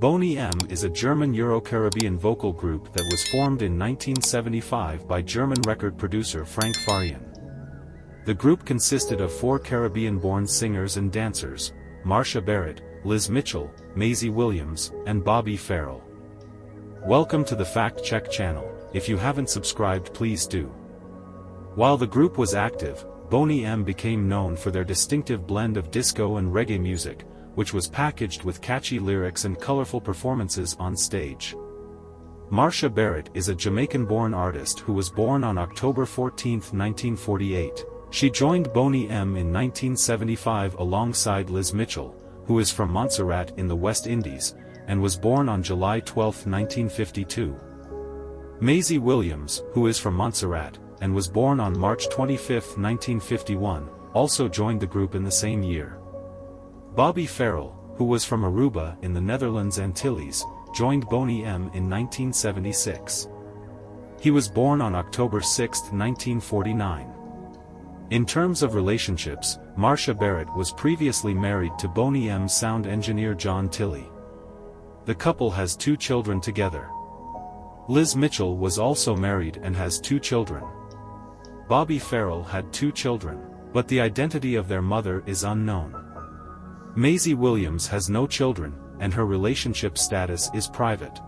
Bonny M is a German Euro-Caribbean vocal group that was formed in 1975 by German record producer Frank Farian. The group consisted of 4 Caribbean-born singers and dancers: Marcia Barrett, Liz Mitchell, Maisie Williams, and Bobby Farrell. Welcome to the Fact Check channel. If you haven't subscribed, please do. While the group was active, Bonny M became known for their distinctive blend of disco and reggae music, which was packaged with catchy lyrics and colorful performances on stage. Marcia Barrett is a Jamaican-born artist who was born on October 14, 1948. She joined Bonny M in 1975 alongside Liz Mitchell, who is from Montserrat in the West Indies, and was born on July 12, 1952. Maisie Williams, who is from Montserrat, and was born on March 25, 1951, also joined the group in the same year. Bobby Farrell, who was from Aruba in the Netherlands Antilles, joined Bonny M in 1976. He was born on October 6, 1949. In terms of relationships, Marcia Barrett was previously married to Bonny M's sound engineer John Tilley. The couple has 2 children together. Liz Mitchell was also married and has 2 children. Bobby Farrell had 2 children, but the identity of their mother is unknown. Maisie Williams has no children, and her relationship status is private.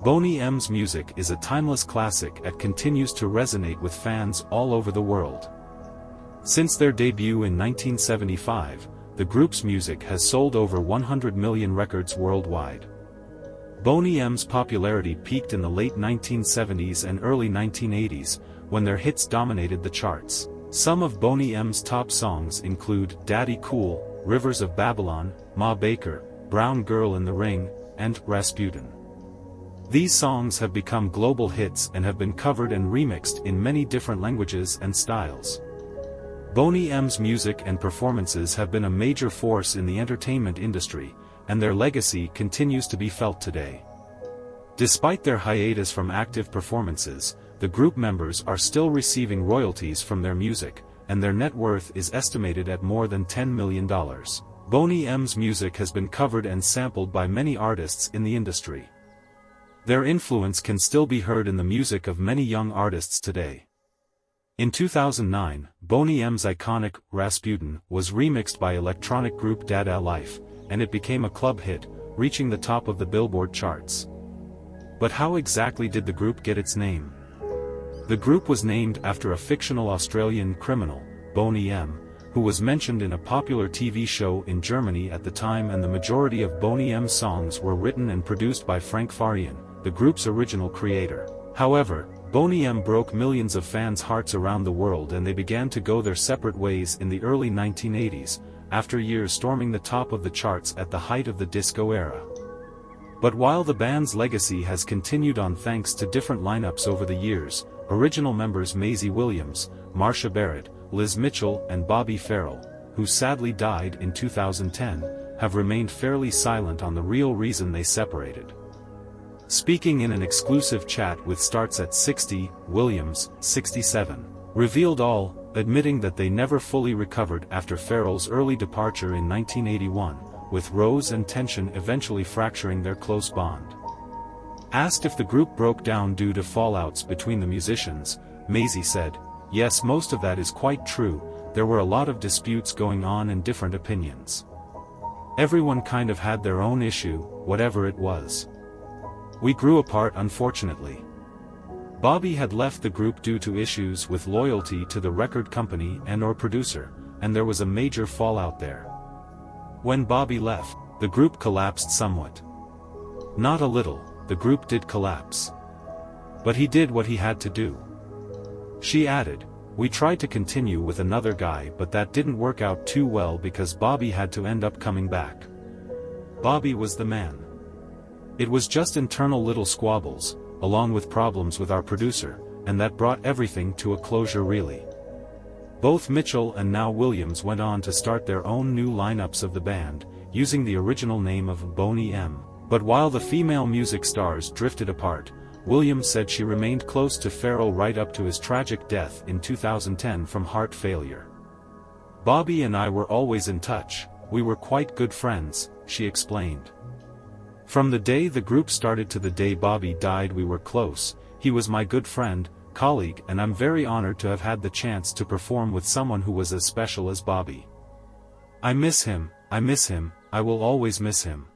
Bonny M's music is a timeless classic that continues to resonate with fans all over the world. Since their debut in 1975, the group's music has sold over 100 million records worldwide. Bonny M's popularity peaked in the late 1970s and early 1980s, when their hits dominated the charts. Some of Bonny M's top songs include Daddy Cool, Rivers of Babylon, Ma Baker, Brown Girl in the Ring, and Rasputin. These songs have become global hits and have been covered and remixed in many different languages and styles. Bonny M's music and performances have been a major force in the entertainment industry, and their legacy continues to be felt today. Despite their hiatus from active performances, the group members are still receiving royalties from their music, and their net worth is estimated at more than $10 million. Bonny M's music has been covered and sampled by many artists in the industry. Their influence can still be heard in the music of many young artists today. In 2009, Bonny M's iconic Rasputin was remixed by electronic group Dada Life, and it became a club hit, reaching the top of the Billboard charts. But how exactly did the group get its name? The group was named after a fictional Australian criminal, Bonny M, who was mentioned in a popular TV show in Germany at the time, and the majority of Bonny M's songs were written and produced by Frank Farian, the group's original creator. However, Bonny M broke millions of fans' hearts around the world, and they began to go their separate ways in the early 1980s, after years storming the top of the charts at the height of the disco era. But while the band's legacy has continued on thanks to different lineups over the years, original members Maisie Williams, Marcia Barrett, Liz Mitchell, and Bobby Farrell, who sadly died in 2010, have remained fairly silent on the real reason they separated. Speaking in an exclusive chat with Starts at 60, Williams, 67, revealed all, admitting that they never fully recovered after Farrell's early departure in 1981, with Rose and Tension eventually fracturing their close bond. Asked if the group broke down due to fallouts between the musicians, Maisie said, "Yes, most of that is quite true. There were a lot of disputes going on and different opinions. Everyone kind of had their own issue, whatever it was. We grew apart, unfortunately." Bobby had left the group due to issues with loyalty to the record company and/or producer, and there was a major fallout there. When Bobby left, the group collapsed somewhat. Not a little. The group did collapse. But he did what he had to do. She added, "We tried to continue with another guy, but that didn't work out too well because Bobby had to end up coming back. Bobby was the man. It was just internal little squabbles, along with problems with our producer, and that brought everything to a closure really." Both Mitchell and now Williams went on to start their own new lineups of the band, using the original name of Bonny M. But while the female music stars drifted apart, Williams said she remained close to Farrell right up to his tragic death in 2010 from heart failure. "Bobby and I were always in touch, we were quite good friends," she explained. From the day the group started to the day Bobby died we were close. He was my good friend, colleague, and I'm very honored to have had the chance to perform with someone who was as special as Bobby. I miss him, I will always miss him.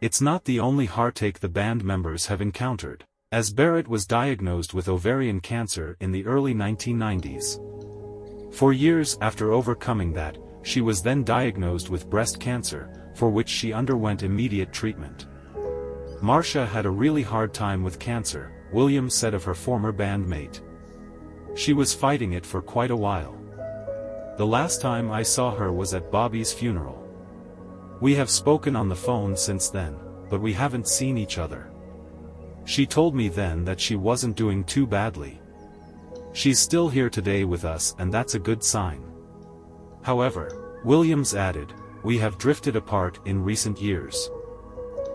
It's not the only heartache the band members have encountered, as Barrett was diagnosed with ovarian cancer in the early 1990s. For years after overcoming that, she was then diagnosed with breast cancer, for which she underwent immediate treatment. Marcia had a really hard time with cancer, Williams said of her former bandmate. She was fighting it for quite a while. The last time I saw her was at Bobby's funeral. We have spoken on the phone since then, but we haven't seen each other. She told me then that she wasn't doing too badly. She's still here today with us and that's a good sign. However, Williams added, we have drifted apart in recent years.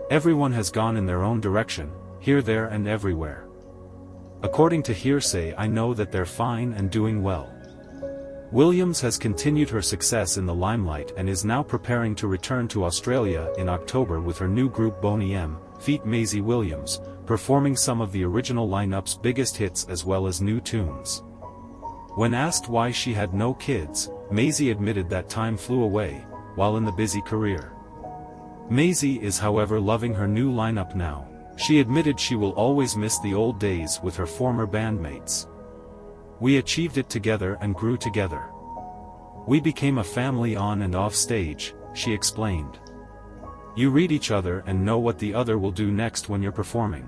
Everyone has gone in their own direction, here, there and everywhere. According to hearsay I know that they're fine and doing well. Williams has continued her success in the limelight and is now preparing to return to Australia in October with her new group Bonny M, feat Maisie Williams, performing some of the original lineup's biggest hits as well as new tunes. When asked why she had no kids, Maisie admitted that time flew away, while in the busy career. Maisie is however loving her new lineup now. She admitted she will always miss the old days with her former bandmates. We achieved it together and grew together. We became a family on and off stage, she explained. You read each other and know what the other will do next when you're performing.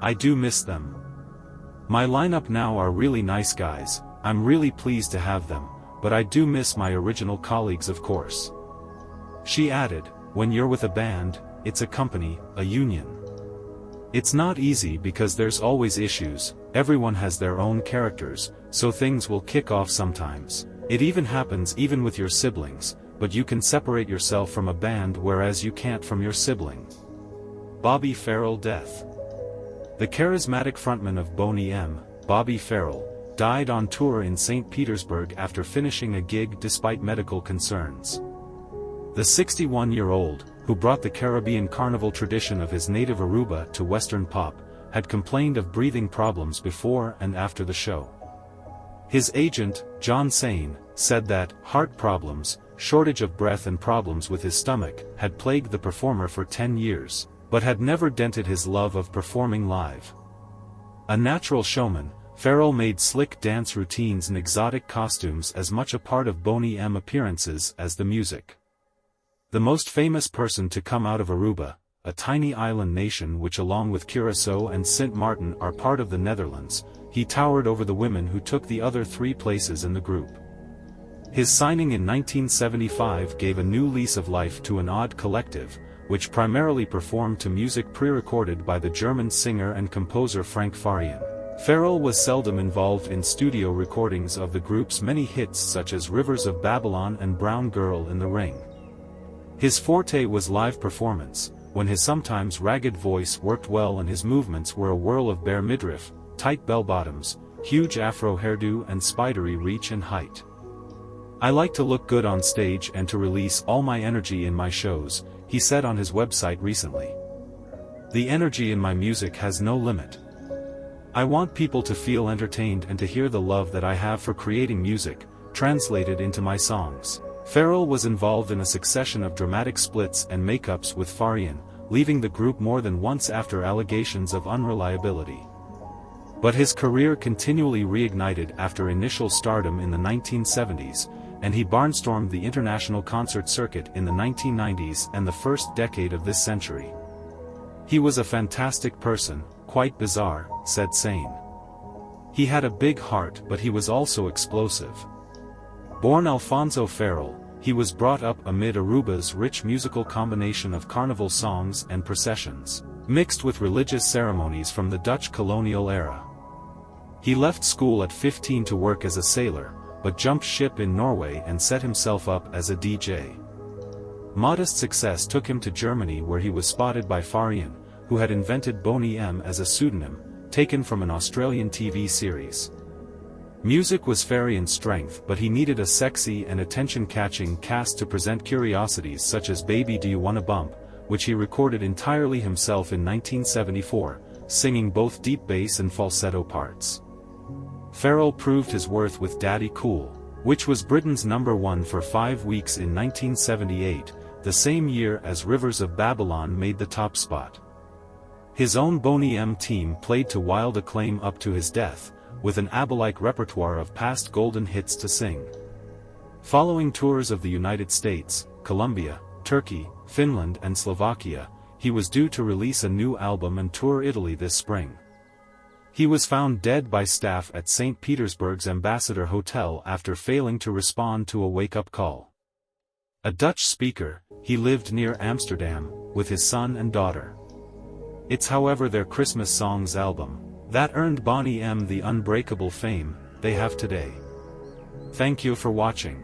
I do miss them. My lineup now are really nice guys, I'm really pleased to have them, but I do miss my original colleagues of course. She added, when you're with a band, it's a company, a union. It's not easy because there's always issues, everyone has their own characters, so things will kick off sometimes. It even happens even with your siblings, but you can separate yourself from a band whereas you can't from your sibling. Bobby Farrell death. The charismatic frontman of Bonny M, Bobby Farrell, died on tour in St. Petersburg after finishing a gig despite medical concerns. The 61-year-old, who brought the Caribbean carnival tradition of his native Aruba to Western pop, had complained of breathing problems before and after the show. His agent, John Sain, said that heart problems, shortage of breath and problems with his stomach had plagued the performer for 10 years, but had never dented his love of performing live. A natural showman, Farrell made slick dance routines and exotic costumes as much a part of Bonny M appearances as the music. The most famous person to come out of Aruba, a tiny island nation which along with Curaçao and Sint Maarten are part of the Netherlands, he towered over the women who took the other 3 places in the group. His signing in 1975 gave a new lease of life to an odd collective, which primarily performed to music pre-recorded by the German singer and composer Frank Farian. Farrell was seldom involved in studio recordings of the group's many hits such as Rivers of Babylon and Brown Girl in the Ring. His forte was live performance, when his sometimes ragged voice worked well and his movements were a whirl of bare midriff, tight bell-bottoms, huge afro hairdo and spidery reach and height. I like to look good on stage and to release all my energy in my shows, he said on his website recently. The energy in my music has no limit. I want people to feel entertained and to hear the love that I have for creating music, translated into my songs. Farrell was involved in a succession of dramatic splits and makeups with Farian, leaving the group more than once after allegations of unreliability. But his career continually reignited after initial stardom in the 1970s, and he barnstormed the international concert circuit in the 1990s and the first decade of this century. He was a fantastic person, quite bizarre, said Sain. He had a big heart but he was also explosive. Born Alfonso Farrell, he was brought up amid Aruba's rich musical combination of carnival songs and processions, mixed with religious ceremonies from the Dutch colonial era. He left school at 15 to work as a sailor, but jumped ship in Norway and set himself up as a DJ. Modest success took him to Germany where he was spotted by Farian, who had invented Bonny M as a pseudonym, taken from an Australian TV series. Music was Farian's strength but he needed a sexy and attention-catching cast to present curiosities such as Baby Do You Wanna Bump, which he recorded entirely himself in 1974, singing both deep bass and falsetto parts. Farrell proved his worth with Daddy Cool, which was Britain's #1 for 5 weeks in 1978, the same year as Rivers of Babylon made the top spot. His own Bonny M team played to wild acclaim up to his death, with an ABBA-like repertoire of past golden hits to sing. Following tours of the United States, Colombia, Turkey, Finland and Slovakia, he was due to release a new album and tour Italy this spring. He was found dead by staff at St. Petersburg's Ambassador Hotel after failing to respond to a wake-up call. A Dutch speaker, he lived near Amsterdam, with his son and daughter. It's however their Christmas songs album that earned Bonny M the unbreakable fame they have today. Thank you for watching.